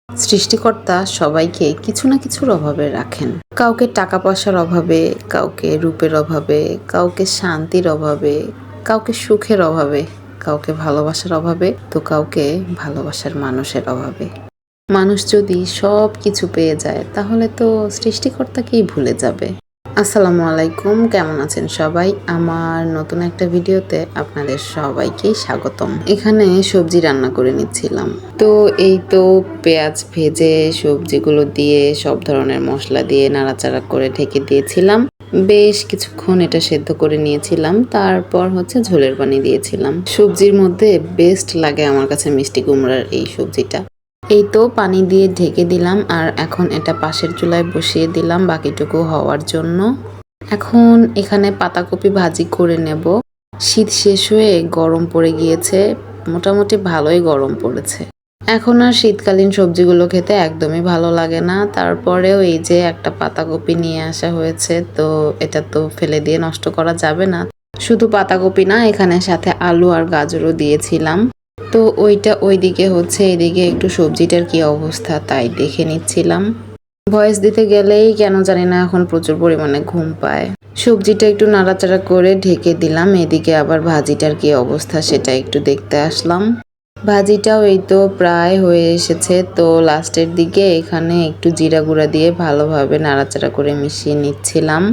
সৃষ্টিকর্তা সবাইকে কিছু না কিছুর অভাবে রাখেন। কাউকে টাকা পয়সার অভাবে, কাউকে রূপের অভাবে, কাউকে শান্তির অভাবে, কাউকে সুখের অভাবে, কাউকে ভালোবাসার অভাবে, তো কাউকে ভালোবাসার মানুষের অভাবে। মানুষ যদি সব কিছু পেয়ে যায় তাহলে তো সৃষ্টিকর্তাকেই ভুলে যাবে। আসসালামু আলাইকুম, কেমন আছেন সবাই? আমার নতুন একটা ভিডিওতে আপনাদের সবাইকেই স্বাগতম। এখানে সবজি রান্না করে নিচ্ছিলাম। তো এই তো পেঁয়াজ ভেজে সবজিগুলো দিয়ে সব ধরনের মশলা দিয়ে নাড়াচাড়া করে ঢেকে দিয়েছিলাম। বেশ কিছুক্ষণ এটা সেদ্ধ করে নিয়েছিলাম, তারপর ঝোলের পানি দিয়েছিলাম। সবজির মধ্যে বেস্ট লাগে আমার কাছে মিষ্টি কুমড়ার এই সবজিটা। এই তো পানি দিয়ে ঢেকে দিলাম, আর এখন এটা পাশের চুলায় বসিয়ে দিলাম বাকিটুকু হওয়ার জন্য। এখন এখানে পাতাকপি ভাজি করে নেব। শীত শেষ হয়ে গরম পড়ে গিয়েছে, মোটামুটি ভালোই গরম পড়েছে। এখন আর শীতকালীন সবজিগুলো খেতে একদমই ভালো লাগে না। তারপরেও এই যে একটা পাতাকপি নিয়ে আসা হয়েছে, তো এটা তো ফেলে দিয়ে নষ্ট করা যাবে না। শুধু পাতাকপি না, এখানে সাথে আলু আর গাজরও দিয়েছিলাম। তো ওইটা ওইদিকে এদিকে একটু সবজিটার কি অবস্থা তাই দেখে নিচ্ছিলাম। ভয়েস দিতে গেলেই কেন জানি না এখন প্রচুর পরিমাণে ঘুম পায়। সবজিটা একটু নাড়াচাড়া করে ঢেকে দিলাম, এদিকে আবার ভাজিটার কি অবস্থা সেটা একটু দেখতে আসলাম। ভাজিটাও এই তো প্রায় হয়ে এসেছে, তো লাস্টের দিকে এখানে একটু জিরা গুঁড়া দিয়ে ভালোভাবে নাড়াচাড়া করে মিশিয়ে নিচ্ছিলাম।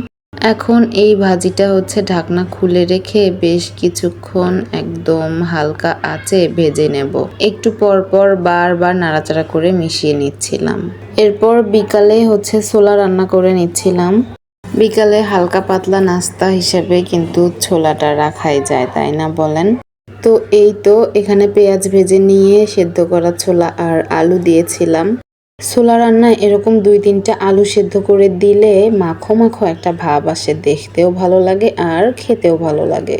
এখন এই ভাজিটা ঢাকনা খুলে রেখে বেশ কিছুক্ষণ একদম হালকা আঁচে ভেজে নেব। একটু পর পর বারবার নাড়াচাড়া করে মিশিয়ে নিচ্ছিলাম। এরপর বিকালে ছোলা রান্না করে নিচ্ছিলাম। বিকালে হালকা পাতলা নাস্তা হিসেবে কিন্তু ছোলাটা রাখাই যায়, তাই না বলেন? তো এই তো এখানে পেঁয়াজ ভেজে নিয়ে সেদ্ধ করা ছোলা আর আলু দিয়েছিলাম। ছোলা রান্নায় এরকম 2-3টা আলু সেদ্ধ করে দিলে মাখো মাখো একটা ভাব আসে, দেখতেও ভালো লাগে আর খেতেও ভালো লাগে।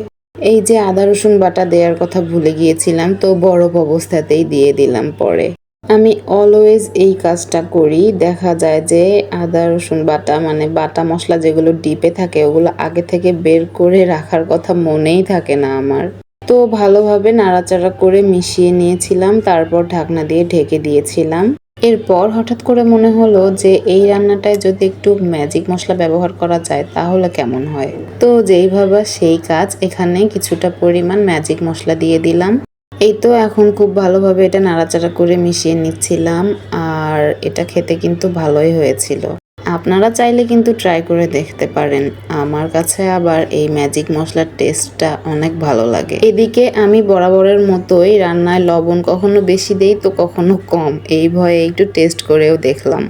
এই যে আদা রসুন বাটা দেওয়ার কথা ভুলে গিয়েছিলাম, তো বরফ অবস্থাতেই দিয়ে দিলাম পরে। আমি অলওয়েজ এই কাজটা করি। দেখা যায় যে আদা রসুন বাটা মানে বাটা মশলা যেগুলো ডিপে থাকে ওগুলো আগে থেকে বের করে রাখার কথা মনেই থাকে না আমার। তো ভালোভাবে নাড়াচাড়া করে মিশিয়ে নিয়েছিলাম, তারপর ঢাকনা দিয়ে ঢেকে দিয়েছিলাম। এরপর হঠাৎ করে মনে হলো যে এই রান্নাটায় যদি একটু ম্যাজিক মশলা ব্যবহার করা যায় তাহলে কেমন হয়। তো যেই ভাবা সেই কাজ, এখানে কিছুটা পরিমাণ ম্যাজিক মশলা দিয়ে দিলাম। এই তো এখন খুব ভালোভাবে এটা নাড়াচাড়া করে মিশিয়ে নিচ্ছিলাম, আর এটা খেতে কিন্তু ভালোই হয়েছিল। আপনারা চাইলে কিন্তু ট্রাই করে দেখতে পারেন। আমার কাছে আবার এই ম্যাজিক মশলার টেস্টটা অনেক ভালো লাগে। এদিকে আমি বরাবরের মতোই রান্নায় লবণ কখনো বেশি দেই তো কখনো কম, এই ভয়ে একটু টেস্ট করেও দেখলাম।